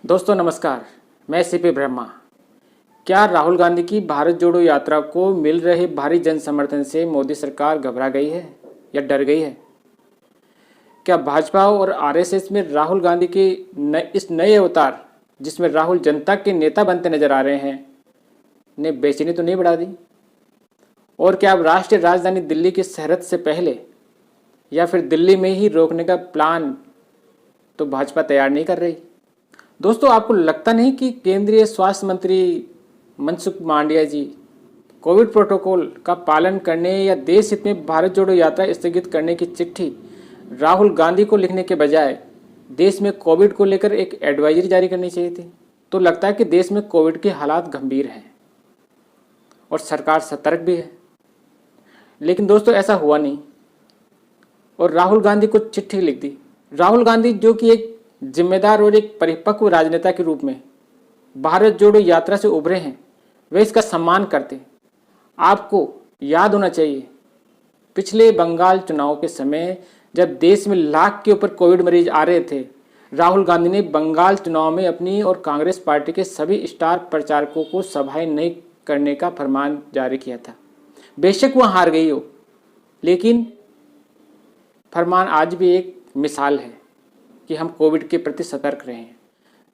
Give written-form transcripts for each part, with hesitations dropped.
दोस्तों नमस्कार, मैं सीपी ब्रह्मा। क्या राहुल गांधी की भारत जोड़ो यात्रा को मिल रहे भारी जन समर्थन से मोदी सरकार घबरा गई है या डर गई है? क्या भाजपा और आरएसएस में राहुल गांधी के इस नए अवतार, जिसमें राहुल जनता के नेता बनते नजर आ रहे हैं, ने बेचैनी तो नहीं बढ़ा दी? और क्या अब राष्ट्रीय राजधानी दिल्ली की शहरत से पहले या फिर दिल्ली में ही रोकने का प्लान तो भाजपा तैयार नहीं कर रही? दोस्तों, आपको लगता नहीं कि केंद्रीय स्वास्थ्य मंत्री मनसुख मांडविया जी कोविड प्रोटोकॉल का पालन करने या देश हित में भारत जोड़ो यात्रा स्थगित करने की चिट्ठी राहुल गांधी को लिखने के बजाय देश में कोविड को लेकर एक एडवाइजरी जारी करनी चाहिए थी? तो लगता है कि देश में कोविड के हालात गंभीर हैं और सरकार सतर्क भी है। लेकिन दोस्तों, ऐसा हुआ नहीं और राहुल गांधी को चिट्ठी लिख दी। राहुल गांधी, जो कि एक जिम्मेदार और एक परिपक्व राजनेता के रूप में भारत जोड़ो यात्रा से उभरे हैं, वे इसका सम्मान करते। आपको याद होना चाहिए, पिछले बंगाल चुनाव के समय जब देश में लाख के ऊपर कोविड मरीज आ रहे थे, राहुल गांधी ने बंगाल चुनाव में अपनी और कांग्रेस पार्टी के सभी स्टार प्रचारकों को सभाएं नहीं करने का फरमान जारी किया था। बेशक वह हार गई हो, लेकिन फरमान आज भी एक मिसाल है कि हम कोविड के प्रति सतर्क रहें।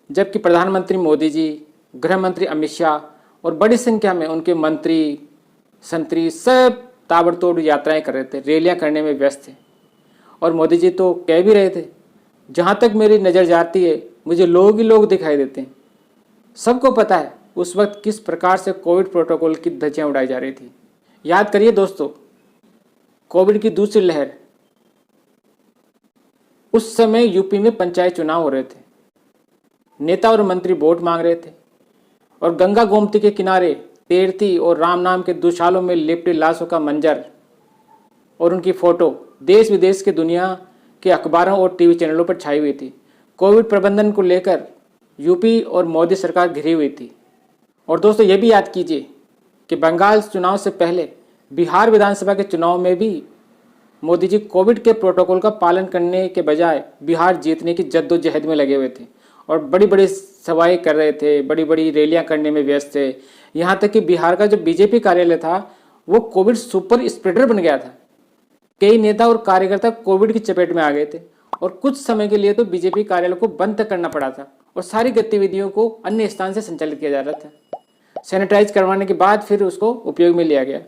जबकि प्रधानमंत्री मोदी जी, गृह मंत्री अमित शाह और बड़ी संख्या में उनके मंत्री संतरी सब ताबड़तोड़ यात्राएं कर रहे थे, रैलियां करने में व्यस्त थे। और मोदी जी तो कह भी रहे थे, जहां तक मेरी नज़र जाती है मुझे लोग ही लोग दिखाई देते हैं। सबको पता है उस वक्त किस प्रकार से कोविड प्रोटोकॉल की धज्जियां उड़ाई जा रही थी। याद करिए दोस्तों, कोविड की दूसरी लहर, उस समय यूपी में पंचायत चुनाव हो रहे थे, नेता और मंत्री वोट मांग रहे थे और गंगा गोमती के किनारे तेरती और राम नाम के दुशालों में लिपटी लाशों का मंजर और उनकी फोटो देश विदेश के दुनिया के अखबारों और टीवी चैनलों पर छाई हुई थी। कोविड प्रबंधन को लेकर यूपी और मोदी सरकार घिरी हुई थी। और दोस्तों, ये भी याद कीजिए कि बंगाल चुनाव से पहले बिहार विधानसभा के चुनाव में भी मोदी जी कोविड के प्रोटोकॉल का पालन करने के बजाय बिहार जीतने की जद्दोजहद में लगे हुए थे और बड़ी बड़ी सभाएं कर रहे थे, बड़ी बड़ी रैलियां करने में व्यस्त थे। यहाँ तक कि बिहार का जो बीजेपी कार्यालय था वो कोविड सुपर स्प्रेडर बन गया था। कई नेता और कार्यकर्ता कोविड की चपेट में आ गए थे और कुछ समय के लिए तो बीजेपी कार्यालय को बंद करना पड़ा था और सारी गतिविधियों को अन्य स्थान से संचालित किया जा रहा था। सैनिटाइज करवाने के बाद फिर उसको उपयोग में लिया गया।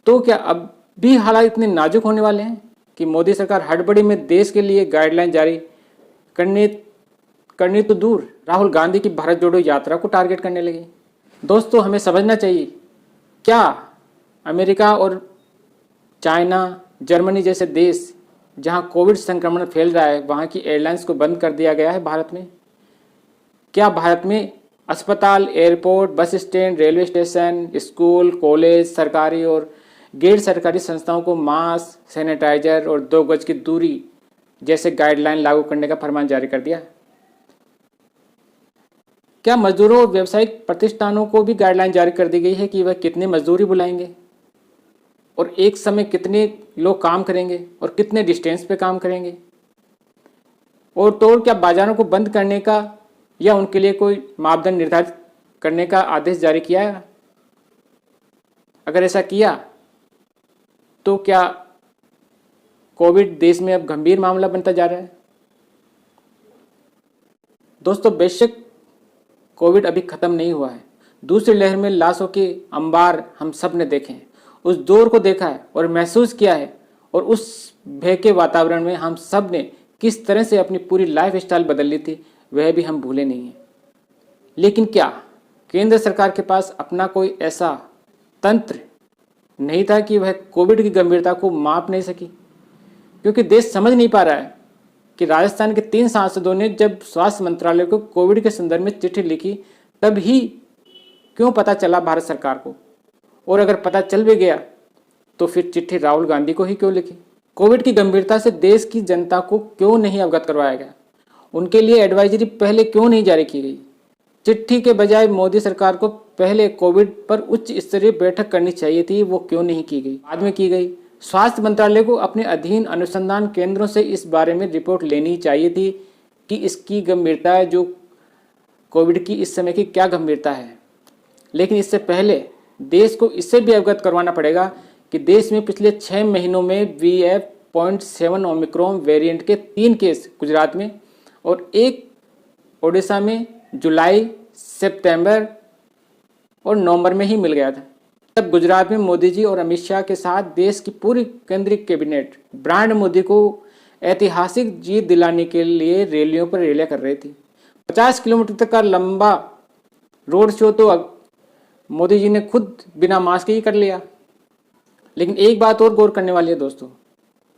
तो क्या अब भी हालात इतने नाजुक होने वाले हैं कि मोदी सरकार हड़बड़ी में देश के लिए गाइडलाइन जारी करनी तो दूर, राहुल गांधी की भारत जोड़ो यात्रा को टारगेट करने लगी? दोस्तों, हमें समझना चाहिए, क्या अमेरिका और चाइना, जर्मनी जैसे देश जहां कोविड संक्रमण फैल रहा है, वहां की एयरलाइंस को बंद कर दिया गया है भारत में? क्या भारत में अस्पताल, airport, bus stand, railway station, school, college, सरकारी और गैर सरकारी संस्थाओं को मास्क, सैनिटाइजर और 2 गज की दूरी जैसे गाइडलाइन लागू करने का फरमान जारी कर दिया? क्या मजदूरों और व्यावसायिक प्रतिष्ठानों को भी गाइडलाइन जारी कर दी गई है कि वह कितने मजदूरी बुलाएंगे और एक समय कितने लोग काम करेंगे और कितने डिस्टेंस पे काम करेंगे? और तो और क्या बाजारों को बंद करने का या उनके लिए कोई मापदंड निर्धारित करने का आदेश जारी किया है? अगर ऐसा किया तो क्या कोविड देश में अब गंभीर मामला बनता जा रहा है? दोस्तों, बेशक कोविड अभी खत्म नहीं हुआ है। दूसरी लहर में लाशों के अंबार हम सब ने देखे हैं, उस दौर को देखा है और महसूस किया है और उस भय के वातावरण में हम सब ने किस तरह से अपनी पूरी लाइफ स्टाइल बदल ली थी, वह भी हम भूले नहीं हैं। लेकिन क्या केंद्र सरकार के पास अपना कोई ऐसा तंत्र नहीं था कि वह कोविड की गंभीरता को माप नहीं सकी? क्योंकि देश समझ नहीं पा रहा है कि राजस्थान के 3 सांसदों ने जब स्वास्थ्य मंत्रालय को कोविड के संदर्भ में चिट्ठी लिखी, तब ही क्यों पता चला भारत सरकार को? और अगर पता चल भी गया तो फिर चिट्ठी राहुल गांधी को ही क्यों लिखी? कोविड की गंभीरता से देश की जनता को क्यों नहीं अवगत करवाया गया? उनके लिए एडवाइजरी पहले क्यों नहीं जारी की गई? चिट्ठी के बजाय मोदी सरकार को पहले कोविड पर उच्च स्तरीय बैठक करनी चाहिए थी, वो क्यों नहीं की गई? बाद में की गई। स्वास्थ्य मंत्रालय को अपने अधीन अनुसंधान केंद्रों से इस बारे में रिपोर्ट लेनी चाहिए थी कि इसकी गंभीरता है, जो कोविड की इस समय की क्या गंभीरता है। लेकिन इससे पहले देश को इससे भी अवगत करवाना पड़ेगा कि देश में पिछले 6 महीनों में BF.7 ओमिक्रॉन वेरिएंट के 3 केस गुजरात में और 1 ओडिशा में जुलाई, सितंबर और नवंबर में ही मिल गया था। तब गुजरात में मोदी जी और अमित शाह के साथ देश की पूरी केंद्रीय कैबिनेट ब्रांड मोदी को ऐतिहासिक जीत दिलाने के लिए रैलियों पर रैलियां कर रही थी। 50 किलोमीटर तक का लंबा रोड शो तो मोदी जी ने खुद बिना मास्क ही कर लिया। लेकिन एक बात और गौर करने वाली है दोस्तों,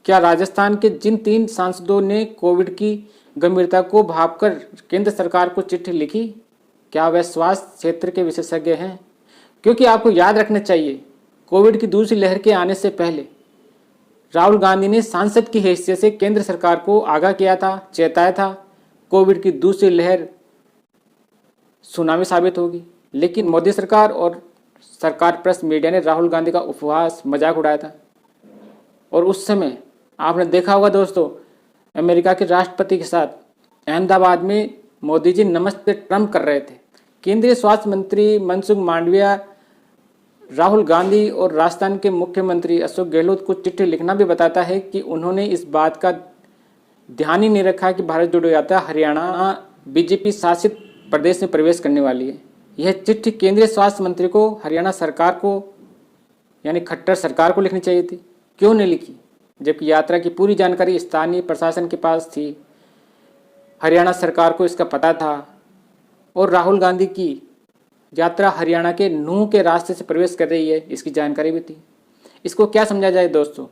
क्या राजस्थान के जिन 3 सांसदों ने कोविड की गंभीरता को भांपकर केंद्र सरकार को चिट्ठी लिखी, क्या वह स्वास्थ्य क्षेत्र के विशेषज्ञ हैं? क्योंकि आपको याद रखना चाहिए, कोविड की दूसरी लहर के आने से पहले राहुल गांधी ने सांसद की हैसियत से केंद्र सरकार को आगाह किया था, चेताया था कोविड की दूसरी लहर सुनामी साबित होगी। लेकिन मोदी सरकार और सरकार प्रेस मीडिया ने राहुल गांधी का उपहास मजाक उड़ाया था। और उस समय आपने देखा होगा दोस्तों, अमेरिका के राष्ट्रपति के साथ अहमदाबाद में मोदी जी नमस्ते ट्रम्प कर रहे थे। केंद्रीय स्वास्थ्य मंत्री मनसुख मांडविया राहुल गांधी और राजस्थान के मुख्यमंत्री अशोक गहलोत को चिट्ठी लिखना भी बताता है कि उन्होंने इस बात का ध्यान ही नहीं रखा कि भारत जोड़ो यात्रा हरियाणा बीजेपी शासित प्रदेश में प्रवेश करने वाली है। यह चिट्ठी केंद्रीय स्वास्थ्य मंत्री को, हरियाणा सरकार को यानी खट्टर सरकार को लिखनी चाहिए थी। क्यों नहीं लिखी, जबकि यात्रा की पूरी जानकारी स्थानीय प्रशासन के पास थी, हरियाणा सरकार को इसका पता था और राहुल गांधी की यात्रा हरियाणा के नूंह के रास्ते से प्रवेश कर रही है, इसकी जानकारी भी थी। इसको क्या समझा जाए दोस्तों,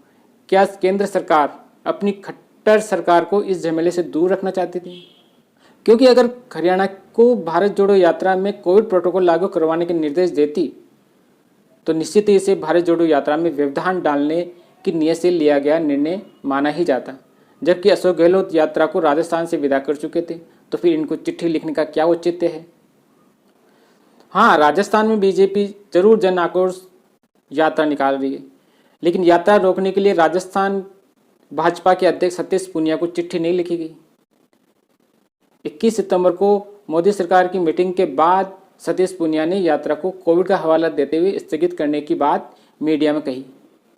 क्या केंद्र सरकार अपनी खट्टर सरकार को इस झमेले से दूर रखना चाहती थी? क्योंकि अगर हरियाणा को भारत जोड़ो यात्रा में कोविड प्रोटोकॉल लागू करवाने के निर्देश देती तो निश्चित ही इसे भारत जोड़ो यात्रा में व्यवधान डालने की नीयत से लिया गया निर्णय माना ही जाता। जबकि अशोक गहलोत यात्रा को राजस्थान से विदा कर चुके थे, तो फिर इनको चिट्ठी लिखने का क्या औचित्य है? हाँ, राजस्थान में बीजेपी जरूर जन आक्रोश यात्रा निकाल रही है, लेकिन यात्रा रोकने के लिए राजस्थान भाजपा के अध्यक्ष सतीश पूनिया को चिट्ठी नहीं लिखी गई। 21 सितंबर को मोदी सरकार की मीटिंग के बाद सतीश पूनिया ने यात्रा को कोविड का हवाला देते हुए स्थगित करने की बात मीडिया में कही,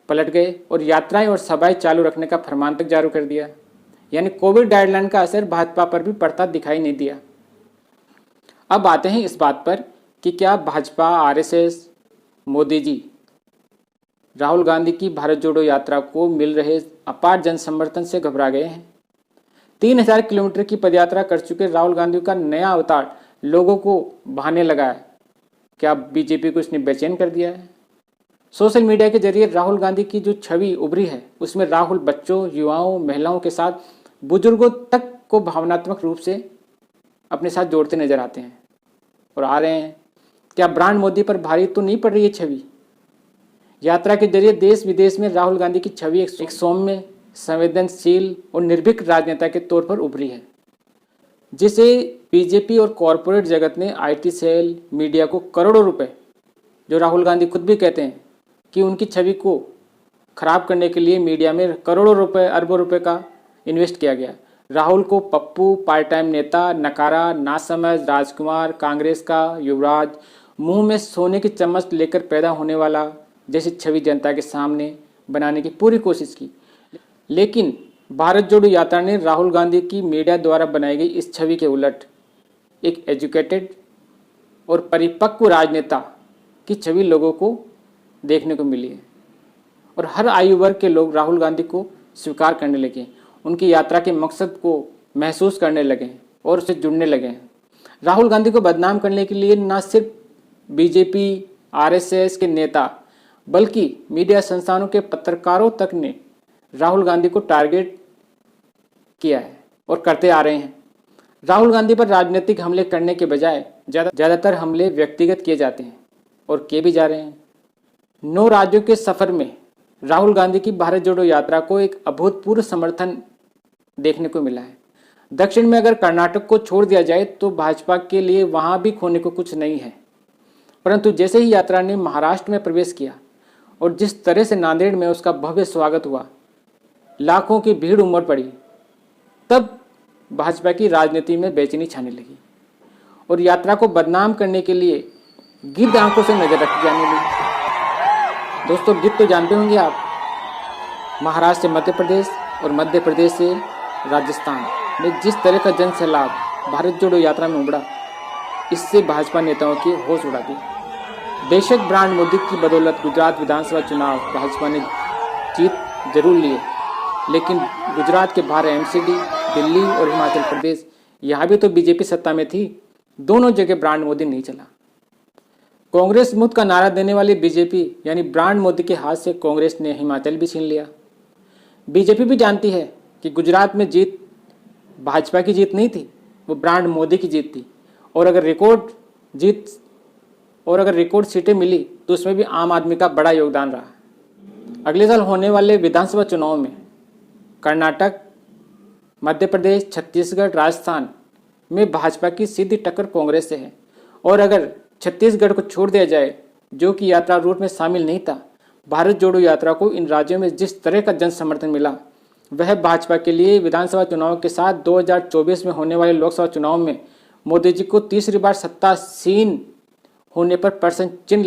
पलट गए और यात्राएं और सभाएं चालू रखने का फरमान तक जारी कर दिया। यानी कोविड गाइडलाइन का असर भाजपा पर भी पड़ता दिखाई नहीं दिया। अब आते हैं इस बात पर कि क्या भाजपा, आरएसएस, मोदी जी राहुल गांधी की भारत जोड़ो यात्रा को मिल रहे अपार जन समर्थन से घबरा गए हैं? 3000 किलोमीटर की पदयात्रा कर चुके राहुल गांधी का नया अवतार लोगों को भाने लगा है। क्या बीजेपी को इसने बेचैन कर दिया है? सोशल मीडिया के जरिए राहुल गांधी की जो छवि उभरी है, उसमें राहुल बच्चों, युवाओं, महिलाओं के साथ बुजुर्गों तक को भावनात्मक रूप से अपने साथ जोड़ते नजर आते हैं और आ रहे हैं। क्या ब्रांड मोदी पर भारी तो नहीं पड़ रही है छवि? यात्रा के जरिए देश विदेश में राहुल गांधी की छवि एक सौम्य, संवेदनशील और निर्भीक राजनेता के तौर पर उभरी है, जिसे बीजेपी और कॉरपोरेट जगत ने आईटी सेल, मीडिया को करोड़ों रुपए, जो राहुल गांधी खुद भी कहते हैं कि उनकी छवि को खराब करने के लिए मीडिया में करोड़ों रुपए, अरबों रुपए का इन्वेस्ट किया गया। राहुल को पप्पू, पार्ट टाइम नेता, नकारा, नासमझ, राजकुमार, कांग्रेस का युवराज, मुंह में सोने की चम्मच लेकर पैदा होने वाला जैसी छवि जनता के सामने बनाने की पूरी कोशिश की। लेकिन भारत जोड़ो यात्रा ने राहुल गांधी की मीडिया द्वारा बनाई गई इस छवि के उलट एक एजुकेटेड और परिपक्व राजनेता की छवि लोगों को देखने को मिली है और हर आयु वर्ग के लोग राहुल गांधी को स्वीकार करने लगे, उनकी यात्रा के मकसद को महसूस करने लगे और उससे जुड़ने लगे। राहुल गांधी को बदनाम करने के लिए न सिर्फ बीजेपी, आरएसएस के नेता, बल्कि मीडिया संस्थानों के पत्रकारों तक ने राहुल गांधी को टारगेट किया है और करते आ रहे हैं। राहुल गांधी पर राजनीतिक हमले करने के बजाय ज़्यादातर हमले व्यक्तिगत किए जाते हैं और किए भी जा रहे हैं। 9 राज्यों के सफर में राहुल गांधी की भारत जोड़ो यात्रा को एक अभूतपूर्व समर्थन देखने को मिला है। दक्षिण में अगर कर्नाटक को छोड़ दिया जाए तो भाजपा के लिए वहां भी खोने को कुछ नहीं है, परंतु जैसे ही यात्रा ने महाराष्ट्र में प्रवेश किया और जिस तरह से नांदेड़ में उसका भव्य स्वागत हुआ, लाखों की भीड़ उमड़ पड़ी, तब भाजपा की राजनीति में बेचैनी छाने लगी और यात्रा को बदनाम करने के लिए गिद्ध आंखों से नजर रखी जाने लगी। दोस्तों, गिद्ध तो जानते होंगे आप, महाराष्ट्र से मध्य प्रदेश और मध्य प्रदेश से राजस्थान में जिस तरह का जन सैलाब भारत जोड़ो यात्रा में उमड़ा, इससे भाजपा नेताओं की होश उड़ा दी। बेशक ब्रांड मोदी की बदौलत गुजरात विधानसभा चुनाव भाजपा ने जीत जरूर लिए, लेकिन गुजरात के बाहर एमसीडी, दिल्ली और हिमाचल प्रदेश, यहाँ भी तो बीजेपी सत्ता में थी। दोनों जगह ब्रांड मोदी नहीं चला। कांग्रेस मुक्त का नारा देने वाली बीजेपी यानी ब्रांड मोदी के हाथ से कांग्रेस ने हिमाचल भी छीन लिया। बीजेपी भी जानती है कि गुजरात में जीत भाजपा की जीत नहीं थी, वो ब्रांड मोदी की जीत थी। और अगर रिकॉर्ड सीटें मिली तो उसमें भी आम आदमी का बड़ा योगदान रहा। अगले साल होने वाले विधानसभा चुनाव में कर्नाटक, मध्य प्रदेश, छत्तीसगढ़, राजस्थान में भाजपा की सीधी टक्कर कांग्रेस से है। और अगर छत्तीसगढ़ को छोड़ दिया जाए, जो कि यात्रा रूट में शामिल नहीं था, भारत जोड़ो यात्रा को इन राज्यों में जिस तरह का जन समर्थन मिला, वह भाजपा के लिए विधानसभा चुनाव के साथ 2024 में होने वाले लोकसभा चुनाव में मोदी जी को तीसरी बार सत्तासीन होने पर प्रश्न चिन्ह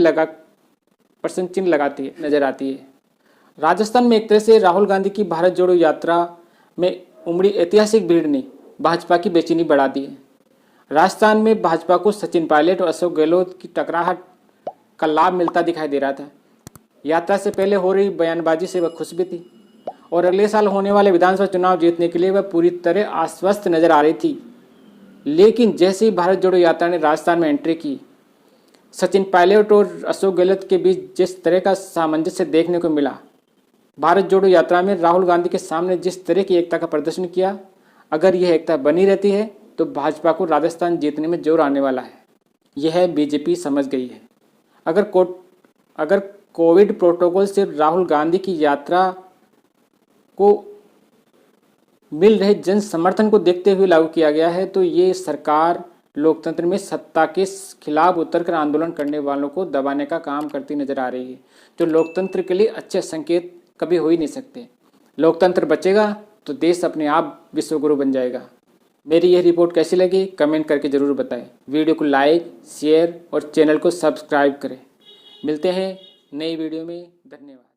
लगाती है नजर आती है। राजस्थान में एक तरह से राहुल गांधी की भारत जोड़ो यात्रा में उमड़ी ऐतिहासिक भीड़ ने भाजपा की बेचैनी बढ़ा दी है। राजस्थान में भाजपा को सचिन पायलट और अशोक गहलोत की टकराहट का लाभ मिलता दिखाई दे रहा था। यात्रा से पहले हो रही बयानबाजी से वह खुश भी थी और अगले साल होने वाले विधानसभा चुनाव जीतने के लिए वह पूरी तरह आश्वस्त नजर आ रही थी। लेकिन जैसे ही भारत जोड़ो यात्रा ने राजस्थान में एंट्री की, सचिन पायलट और अशोक गहलोत के बीच जिस तरह का सामंजस्य देखने को मिला, भारत जोड़ो यात्रा में राहुल गांधी के सामने जिस तरह की एकता का प्रदर्शन किया, अगर यह एकता बनी रहती है तो भाजपा को राजस्थान जीतने में जोर आने वाला है। यह बीजेपी समझ गई है। अगर कोविड प्रोटोकॉल से राहुल गांधी की यात्रा को मिल रहे जन समर्थन को देखते हुए लागू किया गया है, तो ये सरकार लोकतंत्र में सत्ता के खिलाफ उतरकर आंदोलन करने वालों को दबाने का काम करती नजर आ रही है, जो लोकतंत्र के लिए अच्छे संकेत कभी हो ही नहीं सकते। लोकतंत्र बचेगा तो देश अपने आप विश्वगुरु बन जाएगा। मेरी यह रिपोर्ट कैसी लगी कमेंट करके ज़रूर बताएं। वीडियो को लाइक, शेयर और चैनल को सब्सक्राइब करें। मिलते हैं नई वीडियो में। धन्यवाद।